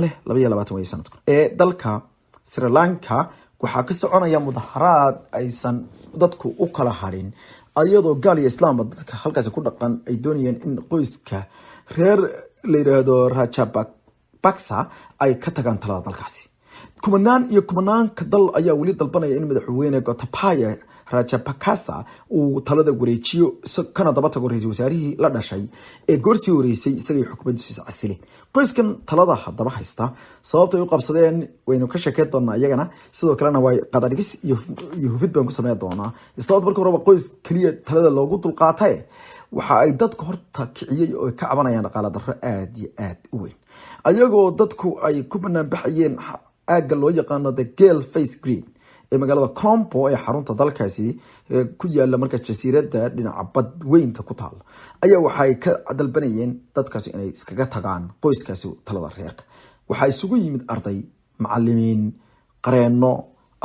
22 sanadka dalka Sri Lanka waxaa ka soconaya mudaharaad aysan dadku u kala harin ayadoo gaal iyo islaamba dadka halkaas ku dhaqan ay doonayeen in qoyska reer la yiraahdo Rajapaksa ay ka tagaan talada dalkaasi. kumanaan ka dal ayaa wali dalbanaya in madaxweyne Gotabaya Rajapaksa uu talada wareejiyo kana daba tago ra'iisul wasaarihii la dhashay ee goorsi horeysay isagay xukuumaddiisa casile. qoyskan talada hadaba haysta sababta ay u qabsadeen waynu ka sheekay doonaa iyagana sidoo kalena way qadarigis iyo hufid baan ku sameeyaa doonaa. sababta markii hore qoys kaliya talada loogu dulqaatay waxa ay dadku horta kiciyay oo ka cabanayaan dhaqaale darro aad iyo aad u weyn ayagoo dadku ay ku banaan baxayeen aaga loo yaqaano the girl face green ee magaalada Colombo ee xarunta dalkaasi ku yaala marka jasiiradda dhinaca bad weynta ku taal ayaa waxay ka dalbanayeen dadkaasi inay iskaga tagaan qoyskaasi talada reerka. waxa isugu yimid arday macallimiin qareeno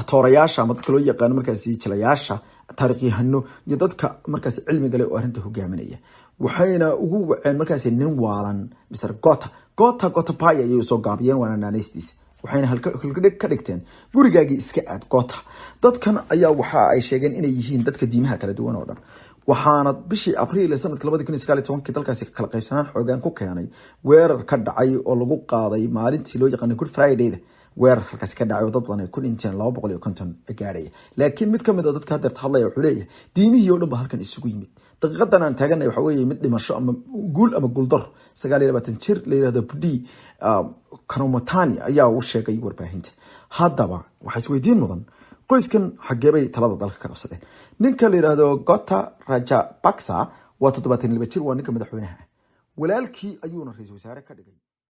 atoorayaasha ama dadka loo yaqaan markaasi jilayaasha taariikhiyahano iyo dadka markaasi cilmiga leh oo arrinta hogaaminaya waxayna ugu waceen markaasi nin waalan Mr. Gotabaya ayay soo gaabiyeen waana naanaystiisa waxayna halka ka dhigteen gurigaagii iska aad Gota. dadkan ayaa waxa ay sheegeen inay yihiin dadka diimaha kala duwan oo dhan waxaana bishii Abriil sanadka 2019 dalkaasi kala qaybsanaan xoogan ku keenay weerar ka dhacay oo lagu qaaday maalintii loo yaqaan Good Friday weerar halkaas ka dhacay oo dad badan ay ku dhinteen 250 gaadhay. laakiin mid kamid ah dadka hadda hadlaya wuxuu leeyahay diimihii oo dhan ba halkan isugu yimid daqiiqadan aan taaganay waxa weeye mid dhimasho ama guul ama guuldar 29 jir la yiraahdo Budi Karumatani ayaa u sheegay warbaahinta. haddaba waxa isweydiin mudan qoyskan xageebay talada dalka ka qabsadeen. ninka la yiraahdo Gota Rajapaksa waa 72 jir waa ninka madaxweynaha walaalkii ayuuna ra'iisul wasaare ka dhigay.